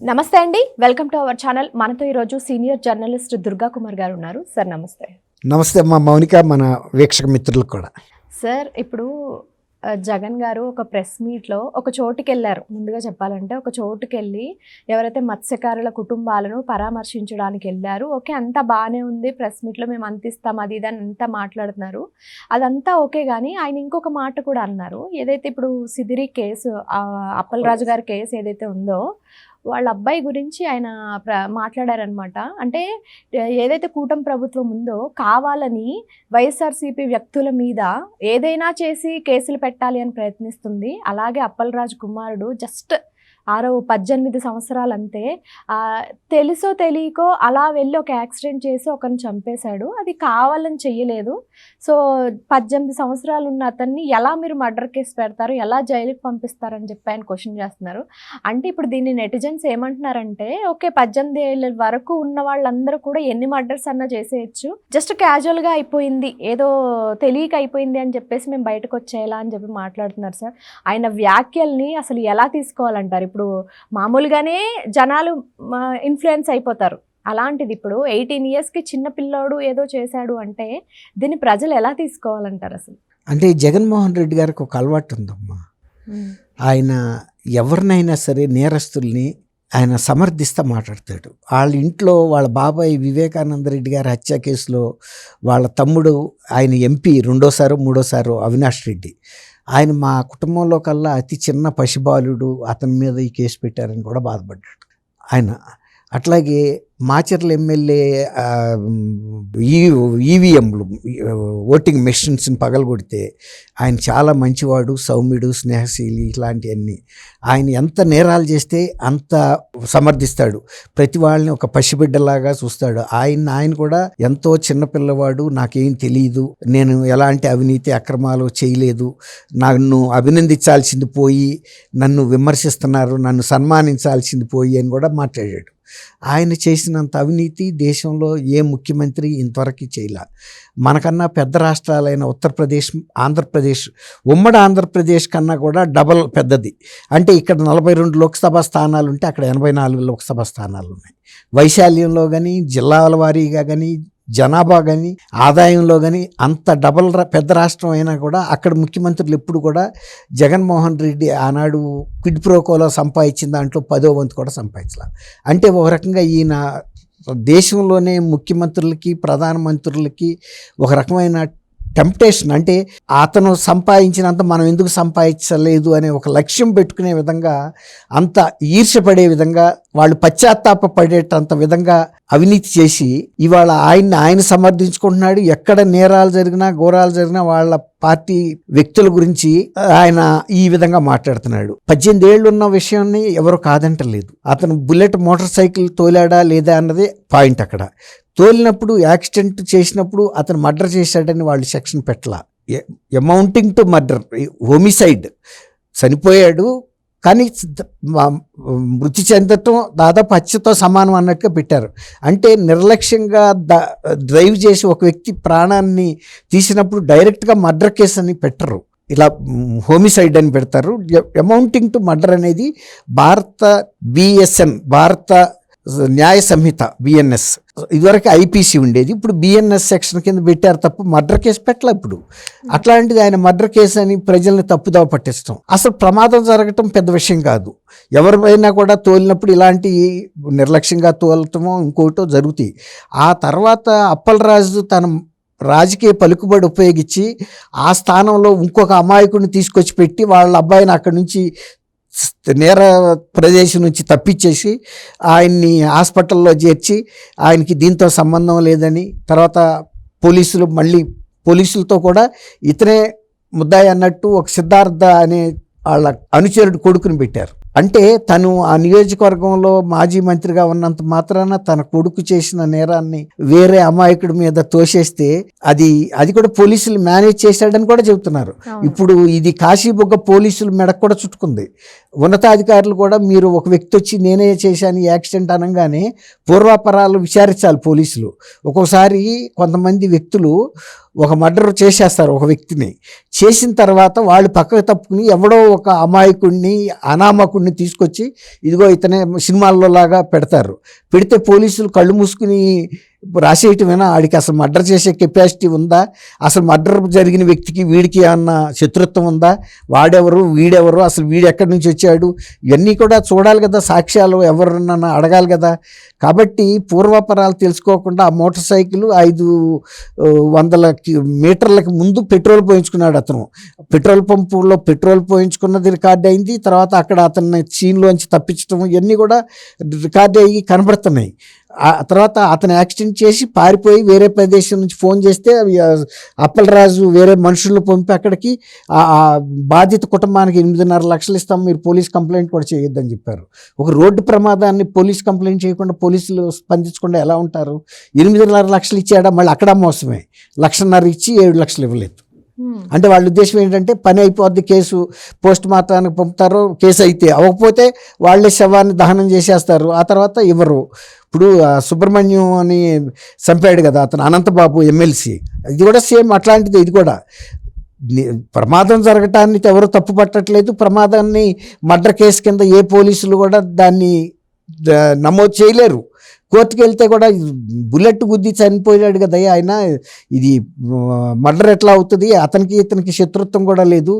నమస్తే అండి, welcome to our channel. మనతో ఈరోజు సీనియర్ జర్నలిస్ట్ దుర్గా కుమార్ గారు ఉన్నారు. సార్ నమస్తే. నమస్తే అమ్మా మౌనిక, మన వీక్షక మిత్రులకు కూడా. సార్, ఇప్పుడు జగన్ గారు ఒక ప్రెస్ మీట్లో ఒక చోటుకి వెళ్ళారు. ముందుగా చెప్పాలంటే ఒక చోటుకి వెళ్ళి ఎవరైతే మత్స్యకారుల కుటుంబాలను పరామర్శించడానికి వెళ్ళారు. ఓకే, అంతా బాగానే ఉంది, ప్రెస్ మీట్లో మేము అంతిస్తాం అది ఇది అని అంతా మాట్లాడుతున్నారు. అదంతా ఓకే, కానీ ఆయన ఇంకొక మాట కూడా అన్నారు. ఏదైతే ఇప్పుడు సిదిరి కేసు, అప్పలరాజు గారి కేసు ఏదైతే ఉందో వాళ్ళ అబ్బాయి గురించి ఆయన మాట్లాడారనమాట. అంటే ఏదైతే కూటమి ప్రభుత్వం ఉందో కావాలని వైఎస్ఆర్సీపీ వ్యక్తుల మీద ఏదైనా చేసి కేసులు పెట్టాలి అని ప్రయత్నిస్తుంది. అలాగే అప్పలరాజు కుమారుడు జస్ట్ 18 సంవత్సరాలు అంతే, తెలుసో తెలియకో అలా వెళ్ళి ఒక యాక్సిడెంట్ చేసి ఒకరిని చంపేశాడు. అది కావాలని చెయ్యలేదు. సో 18 సంవత్సరాలు ఉన్న అతన్ని ఎలా మీరు మర్డర్ కేసు పెడతారు, ఎలా జైలుకి పంపిస్తారని చెప్పి ఆయన క్వశ్చన్ చేస్తున్నారు. అంటే ఇప్పుడు దీన్ని నెటిజన్స్ ఏమంటున్నారంటే, ఓకే 18 ఏళ్ళ వరకు ఉన్న వాళ్ళందరూ కూడా ఎన్ని మర్డర్స్ అన్నా చేసేయచ్చు, జస్ట్ క్యాజువల్గా అయిపోయింది, ఏదో తెలియక అయిపోయింది అని చెప్పేసి మేము బయటకు వచ్చేయాలా అని చెప్పి మాట్లాడుతున్నారు. సార్, ఆయన వ్యాఖ్యల్ని అసలు ఎలా తీసుకోవాలంటారు? ఇప్పుడు మామూలుగానే జనాలు ఇన్ఫ్లుయెన్స్ అయిపోతారు, అలాంటిది ఇప్పుడు 18 ఇయర్స్కి చిన్న పిల్లోడు ఏదో చేశాడు అంటే దీన్ని ప్రజలు ఎలా తీసుకోవాలంటారు అసలు? అంటే జగన్మోహన్ రెడ్డి గారికి ఒక అలవాటు ఉందమ్మా. ఆయన ఎవరినైనా సరే నేరస్తుల్ని ఆయన సమర్థిస్తూ మాట్లాడతాడు. వాళ్ళ ఇంట్లో వాళ్ళ బాబాయ్ వివేకానంద రెడ్డి గారి హత్య కేసులో వాళ్ళ తమ్ముడు, ఆయన ఎంపీ రెండోసారో మూడోసారో అవినాష్ రెడ్డి, ఆయన మా కుటుంబంలో కల్లా అతి చిన్న పసిబాలుడు, అతని మీద ఈ కేసు పెట్టారని కూడా బాధపడ్డాడు ఆయన. అట్లాగే మాచర్ల ఎమ్మెల్యే ఈవీఎంలు ఓటింగ్ మెషిన్స్ని పగలగొడితే ఆయన చాలా మంచివాడు, సౌమ్యుడు, స్నేహశీలి, ఇట్లాంటివన్నీ. ఆయన ఎంత నేరాలు చేస్తే అంత సమర్థిస్తాడు, ప్రతి వాళ్ళని ఒక పసిబిడ్డలాగా చూస్తాడు. ఆయన కూడా ఎంతో చిన్నపిల్లవాడు, నాకేం తెలియదు, నేను ఎలాంటి అవినీతి అక్రమాలు చేయలేదు, నన్ను అభినందించాల్సింది పోయి నన్ను విమర్శిస్తున్నారు, నన్ను సన్మానించాల్సింది పోయి అని కూడా మాట్లాడాడు. ఆయన చేసినంత అవినీతి దేశంలో ఏ ముఖ్యమంత్రి ఇంతవరకు చేయలే. మనకన్నా పెద్ద రాష్ట్రాలైన ఉత్తరప్రదేశ్, ఆంధ్రప్రదేశ్, ఉమ్మడి ఆంధ్రప్రదేశ్ కన్నా కూడా డబల్ పెద్దది. అంటే ఇక్కడ 42 లోక్సభ స్థానాలు ఉంటే అక్కడ 84 లోక్సభ స్థానాలు ఉన్నాయి. వైశాల్యంలో కానీ, జిల్లాల వారీగా కానీ, జనాభా కానీ, ఆదాయంలో కానీ అంత డబల్ పెద్ద రాష్ట్రం అయినా కూడా అక్కడ ముఖ్యమంత్రులు ఎప్పుడు కూడా జగన్మోహన్ రెడ్డి ఆనాడు క్విడ్ ప్రోకోలో సంపాదించిన దాంట్లో 10వ వంతు కూడా సంపాదించాల. అంటే ఒక రకంగా ఈయన దేశంలోనే ముఖ్యమంత్రులకి, ప్రధానమంత్రులకి ఒక రకమైన టెంప్టేషన్, అంటే అతను సంపాదించినంత మనం ఎందుకు సంపాదించలేదు అనే ఒక లక్ష్యం పెట్టుకునే విధంగా, అంత ఈర్ష్యపడే విధంగా, వాళ్ళు పశ్చాత్తాప పడేటంత విధంగా అవినీతి చేసి ఇవాళ ఆయన సమర్థించుకుంటున్నాడు. ఎక్కడ నేరాలు జరిగినా, ఘోరాలు జరిగినా వాళ్ళ పార్టీ వ్యక్తుల గురించి ఆయన ఈ విధంగా మాట్లాడుతున్నాడు. 18 ఏళ్ళు ఉన్న విషయాన్ని ఎవరు కాదంటలేదు. అతను బుల్లెట్ మోటార్ సైకిల్ తోలాడా లేదా అన్నదే పాయింట్. అక్కడ తోలినప్పుడు, యాక్సిడెంట్ చేసినప్పుడు అతను మర్డర్ చేశాడని వాళ్ళు సెక్షన్ పెట్టలా. అమౌంటింగ్ టు మర్డర్, హోమిసైడ్, చనిపోయాడు కానీ మృతి చెందటం దాదాపు హత్యతో సమానం అన్నట్టుగా పెట్టారు. అంటే నిర్లక్ష్యంగా డ్రైవ్ చేసి ఒక వ్యక్తి ప్రాణాన్ని తీసినప్పుడు డైరెక్ట్గా మర్డర్ కేసు అని పెట్టరు, ఇలా హోమిసైడ్ అని పెడతారు. అమౌంటింగ్ టు మర్డర్ అనేది భారత బిఎస్ఎన్, భారత న్యాయ సంహిత, బిఎన్ఎస్, ఇదివరకు ఐపీసీ ఉండేది, ఇప్పుడు బిఎన్ఎస్ సెక్షన్ కింద పెట్టారు తప్ప మర్డర్ కేసు పెట్టలే ఇప్పుడు. అట్లాంటిది ఆయన మర్డర్ కేసు అని ప్రజల్ని తప్పుదావ పట్టిస్తాం. అసలు ప్రమాదం జరగటం పెద్ద విషయం కాదు. ఎవరిపైనా కూడా తోలినప్పుడు ఇలాంటి నిర్లక్ష్యంగా తోలటమో ఇంకోటో జరుగుతాయి. ఆ తర్వాత అప్పలరాజు తన రాజకీయ పలుకుబడి ఉపయోగించి ఆ స్థానంలో ఇంకొక అమాయకుడిని తీసుకొచ్చి పెట్టి వాళ్ళ అబ్బాయిని అక్కడి నుంచి నేర ప్రదేశం నుంచి తప్పించేసి ఆయన్ని హాస్పిటల్లో చేర్చి ఆయనకి దీంతో సంబంధం లేదని, తర్వాత పోలీసులతో కూడా ఇతనే ముద్దాయి అన్నట్టు ఒక సిద్ధార్థ అనే వాళ్ళ అనుచరుడు కొడుకుని పెట్టారు. అంటే తను ఆ నియోజకవర్గంలో మాజీ మంత్రిగా ఉన్నంత మాత్రాన తన కొడుకు చేసిన నేరాన్ని వేరే అమాయకుడి మీద తోసేస్తే అది కూడా పోలీసులు మేనేజ్ చేశాడని కూడా చెబుతున్నారు. ఇప్పుడు ఇది కాశీబుగ్గ పోలీసులు మెడకు కూడా చుట్టుకుంది. ఉన్నతాధికారులు కూడా మీరు ఒక వ్యక్తి వచ్చి నేనే చేశాను యాక్సిడెంట్ అనగానే పూర్వాపరాలు విచారించాలి పోలీసులు. ఒక్కోసారి కొంతమంది వ్యక్తులు ఒక మర్డర్ చేసేస్తారు ఒక వ్యక్తిని. చేసిన తర్వాత వాళ్ళు పక్కకు తప్పుకుని ఎవడో ఒక అమాయకుడిని అనామకుడిని తీసుకొచ్చి ఇదిగో ఇతనే సినిమాల్లో లాగా పెడతారు. పెడితే పోలీసులు కళ్ళు మూసుకుని రాసేయటమేనా? ఆడికి అసలు మర్డర్ చేసే కెపాసిటీ ఉందా? అసలు మర్డర్ జరిగిన వ్యక్తికి వీడికి ఏమన్నా శత్రుత్వం ఉందా? వాడెవరు, వీడెవరు, అసలు వీడు ఎక్కడి నుంచి వచ్చాడు, ఇవన్నీ కూడా చూడాలి కదా, సాక్ష్యాలు ఎవరన్నా అడగాలి కదా. కాబట్టి పూర్వాపరాలు తెలుసుకోకుండా ఆ మోటార్ సైకిల్ 500 మీటర్లకు ముందు పెట్రోల్ పోయించుకున్నాడు అతను. పెట్రోల్ పంపులో పెట్రోల్ పోయించుకున్నది రికార్డ్ అయింది. తర్వాత అక్కడ అతన్ని సీన్లోంచి తప్పించడం ఇవన్నీ కూడా రికార్డ్ అయ్యి కనబడుతున్నాయి. ఆ తర్వాత అతను యాక్సిడెంట్ చేసి పారిపోయి వేరే ప్రదేశం నుంచి ఫోన్ చేస్తే అప్పలరాజు వేరే మనుషులను పంపి అక్కడికి ఆ బాధిత కుటుంబానికి 8.5 లక్షలు ఇస్తాం, మీరు పోలీస్ కంప్లైంట్ కూడా చేయొద్దని చెప్పారు. ఒక రోడ్డు ప్రమాదాన్ని పోలీస్ కంప్లైంట్ చేయకుండా పోలీసులు స్పందించకుండా ఎలా ఉంటారు? 8.5 లక్షలు ఇచ్చాడా? మళ్ళీ అక్కడ మోసమే. 1.5 లక్షలు ఇచ్చి 7 లక్షలు ఇవ్వలేదు. అంటే వాళ్ళ ఉద్దేశం ఏంటంటే పని అయిపోద్ది, కేసు పోస్ట్ మార్టానికి పంపుతారు, కేసు అయితే అవ్వకపోతే వాళ్ళే శవాన్ని దహనం చేసేస్తారు, ఆ తర్వాత ఇవ్వరు. ఇప్పుడు సుబ్రహ్మణ్యం అని చంపాడు కదా అతను, అనంతబాబు ఎమ్మెల్సీ, ఇది కూడా సేమ్ అట్లాంటిది. ఇది కూడా ప్రమాదం జరగటానికి ఎవరు తప్పు పట్టట్లేదు. ప్రమాదాన్ని మర్డర్ కేసు కింద ఏ పోలీసులు కూడా దాన్ని నమోదు చేయలేరు. కోర్టుకు వెళ్తే కూడా బుల్లెట్ గుద్ది చనిపోయాడు కదా ఆయన, ఇది మర్డర్ ఎట్లా అవుతుంది? అతనికి ఇతనికి శత్రుత్వం కూడా లేదు.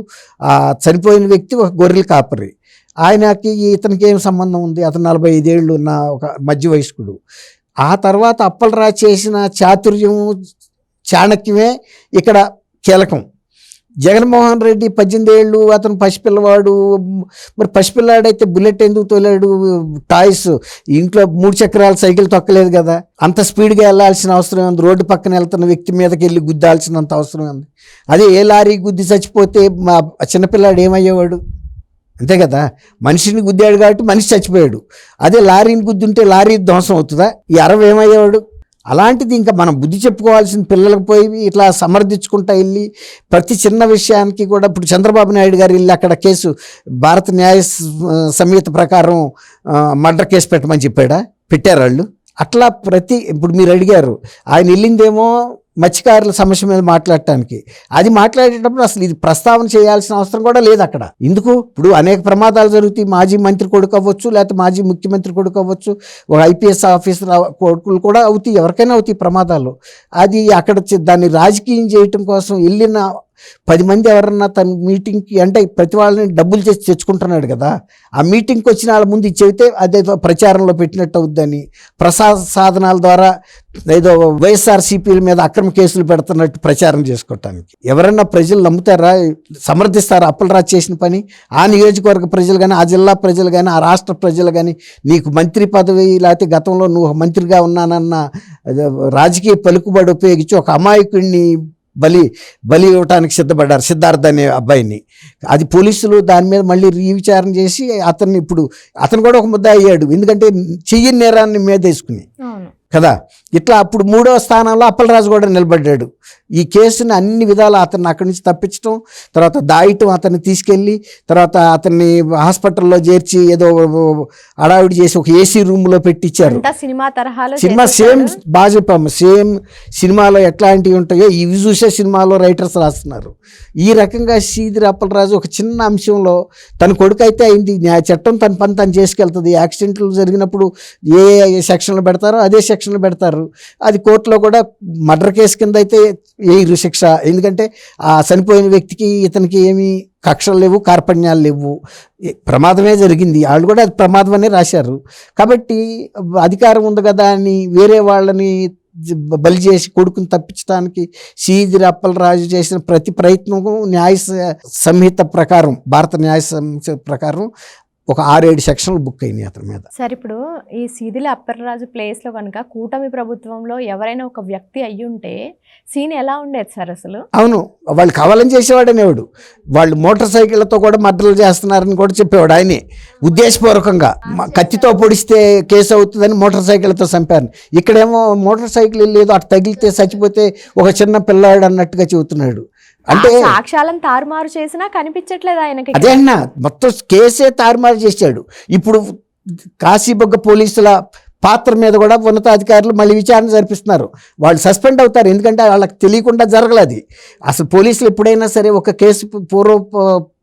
ఆ చనిపోయిన వ్యక్తి ఒక గొర్రెల కాపరి, ఆయనకి ఇతనికి ఏం సంబంధం ఉంది? అతను 45 ఏళ్ళు ఉన్న ఒక మధ్య వయస్కుడు. ఆ తర్వాత అప్పలరాజు చేసిన చాతుర్యం చాణక్యమే ఇక్కడ కీలకం. జగన్మోహన్ రెడ్డి 18 ఏళ్ళు, అతను పసిపిల్లవాడు. మరి పసిపిల్లాడైతే బుల్లెట్ ఎందుకు తోలాడు? టాయ్స్ ఇంట్లో 3 చక్రాల సైకిల్ తొక్కలేదు కదా, అంత స్పీడ్గా వెళ్ళాల్సిన అవసరం ఉంది? రోడ్డు పక్కన వెళ్తున్న వ్యక్తి మీదకి వెళ్ళి గుద్దాల్సినంత అవసరం ఉంది? అదే ఏ లారీ గుద్ది చచ్చిపోతే మా చిన్నపిల్లాడు ఏమయ్యేవాడు? అంతే కదా, మనిషిని గుద్దాడు కాబట్టి మనిషి చచ్చిపోయాడు. అదే లారీని గుద్దుంటే లారీ ధ్వంసం అవుతుందా? ఈ 60 ఏమయ్యేవాడు? అలాంటిది ఇంకా మనం బుద్ధి చెప్పుకోవాల్సిన పిల్లలకు పోయి ఇట్లా సమర్థించుకుంటా వెళ్ళి ప్రతి చిన్న విషయానికి కూడా. ఇప్పుడు చంద్రబాబు నాయుడు గారు వెళ్ళి అక్కడ కేసు భారత న్యాయ సంహిత ప్రకారం మర్డర్ కేసు పెట్టమని చెప్పాడా? పెట్టారు వాళ్ళు. అట్లా ఇప్పుడు మీరు అడిగారు, ఆయన వెళ్ళిందేమో మత్స్యకారుల సమస్య మీద మాట్లాడటానికి. అది మాట్లాడేటప్పుడు అసలు ఇది ప్రస్తావన చేయాల్సిన అవసరం కూడా లేదు అక్కడ. ఎందుకు? ఇప్పుడు అనేక ప్రమాదాలు జరుగుతాయి. మాజీ మంత్రి కొడుకు అవ్వచ్చు, లేకపోతే మాజీ ముఖ్యమంత్రి కొడుకు అవ్వచ్చు, ఒక ఐపీఎస్ ఆఫీసర్ కొడుకులు కూడా అవుతాయి, ఎవరికైనా అవుతాయి ప్రమాదాలు. అది అక్కడ దాన్ని రాజకీయం చేయటం కోసం వెళ్ళిన 10 మంది ఎవరన్నా తన మీటింగ్కి, అంటే ప్రతి వాళ్ళని డబ్బులు చేసి తెచ్చుకుంటున్నాడు కదా, ఆ మీటింగ్కి వచ్చిన వాళ్ళ ముందు ఇచ్చేస్తే అదేదో ప్రచారంలో పెట్టినట్టు అవుద్దని, ప్రసాద సాధనాల ద్వారా ఏదో వైఎస్ఆర్సీపీల మీద అక్రమ కేసులు పెడుతున్నట్టు ప్రచారం చేసుకోవటానికి. ఎవరన్నా ప్రజలు నమ్ముతారా? సమర్థిస్తారా అప్పలరాజు చేసిన పని? ఆ నియోజకవర్గ ప్రజలు కానీ, ఆ జిల్లా ప్రజలు కానీ, ఆ రాష్ట్ర ప్రజలు కానీ, నీకు మంత్రి పదవి లేకపోతే గతంలో నువ్వు మంత్రిగా ఉన్నానన్న రాజకీయ పలుకుబడి ఉపయోగించి ఒక అమాయకుడిని బలి ఇవ్వటానికి సిద్ధపడ్డారు, సిద్ధార్థ అనే అబ్బాయిని. అది పోలీసులు దాని మీద మళ్ళీ రీవిచారణ చేసి అతను కూడా ఒక ముద్ద అయ్యాడు. ఎందుకంటే చెయ్యని నేరాన్ని మీద వేసుకుని కదా. ఇట్లా అప్పుడు 3వ స్థానంలో అప్పలరాజు కూడా నిలబడ్డాడు. ఈ కేసుని అన్ని విధాలు అతన్ని అక్కడి నుంచి తప్పించడం, తర్వాత దాయటం, అతన్ని తీసుకెళ్ళి తర్వాత అతన్ని హాస్పిటల్లో చేర్చి ఏదో అడావిడి చేసి ఒక ఏసీ రూమ్లో పెట్టించారు. సినిమా సేమ్ బాగా చెప్పాము, సేమ్ సినిమాలో ఎట్లాంటివి ఉంటాయో ఇవి చూసే సినిమాలో రైటర్స్ రాస్తున్నారు. ఈ రకంగా శ్రీధర్ అప్పలరాజు ఒక చిన్న అంశంలో తన కొడుకు అయితే అయింది, చట్టం తన పని తను చేసుకెళ్తుంది. యాక్సిడెంట్లు జరిగినప్పుడు ఏ సెక్షన్లు పెడతారో అదే సెక్షన్లు పెడతారు. అది కోర్టులో కూడా మర్డర్ కేసు కింద అయితే వేయరు శిక్ష. ఎందుకంటే ఆ చనిపోయిన వ్యక్తికి ఇతనికి ఏమీ కక్షలు లేవు, కార్పణ్యాలు లేవు, ప్రమాదమే జరిగింది. వాళ్ళు కూడా అది ప్రమాదం అనే రాశారు. కాబట్టి అధికారం ఉంది కదా అని వేరే వాళ్ళని బలి చేసి కొడుకుని తప్పించడానికి శ్రీధర్ అప్పలరాజు చేసిన ప్రతి ప్రయత్నము న్యాయ సంహిత ప్రకారం, భారత న్యాయ సంహిత ప్రకారం ఒక 6-7 సెక్షన్లు బుక్ అయినాయి అతని మీద. సార్, ఇప్పుడు ఈ శ్రీధర్ అప్పలరాజు ప్లేస్లో కనుక కూటమి ప్రభుత్వంలో ఎవరైనా ఒక వ్యక్తి అయ్యుంటే సీన్ ఎలా ఉండేది సార్ అసలు? అవును, వాళ్ళు కావాలని చేసేవాడు అనేవాడు. వాళ్ళు మోటార్ సైకిళ్లతో కూడా మర్డర్లు చేస్తున్నారని కూడా చెప్పేవాడు ఆయనే. ఉద్దేశపూర్వకంగా కత్తితో పొడిస్తే కేసు అవుతుందని మోటార్ సైకిళ్లతో చంపారు. ఇక్కడేమో మోటార్ సైకిల్ లేదు, అటు తగిలితే చచ్చిపోతే ఒక చిన్న పిల్లాడు అన్నట్టుగా చెబుతున్నాడు. అంటే సాక్ష్యాలను తారుమారు చేసినా కనిపించట్లేదు ఆయనకి. అదే అన్న, మొత్తం కేసే తారుమారు చేశాడు. ఇప్పుడు కాశీబొగ్గ పోలీసుల పాత్ర మీద కూడా ఉన్నతాధికారులు మళ్ళీ విచారణ జరిపిస్తున్నారు. వాళ్ళు సస్పెండ్ అవుతారు, ఎందుకంటే వాళ్ళకి తెలియకుండా జరగలేదు. అసలు పోలీసులు ఎప్పుడైనా సరే ఒక కేసు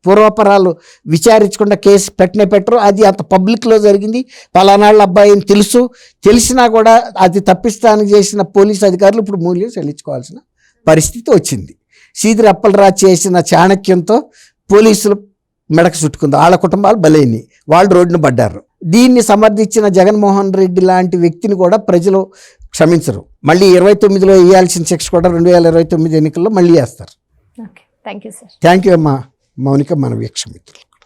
పూర్వపరాలు విచారించకుండా కేసు పెట్టరు. అది అంత పబ్లిక్లో జరిగింది, పలానాళ్ళ అబ్బాయి అని తెలిసినా కూడా అది తప్పిస్తానికి చేసిన పోలీసు అధికారులు ఇప్పుడు మూల్యం చెల్లించుకోవాల్సిన పరిస్థితి వచ్చింది. సీదిరి అప్పలరాజు చేసిన చాణక్యంతో పోలీసులు మెడకు చుట్టుకుంది, వాళ్ళ కుటుంబాలు బలైనవి, వాళ్ళు రోడ్డున పడ్డారు. దీన్ని సమర్థించిన జగన్మోహన్ రెడ్డి లాంటి వ్యక్తిని కూడా ప్రజలు క్షమించరు. మళ్ళీ 29లో వేయాల్సిన శిక్ష కూడా 2029 ఎన్నికల్లో మళ్ళీ వేస్తారు. Okay, thank you sir. Thank you అమ్మా మౌనిక, మన వీక్షమిత్రులు.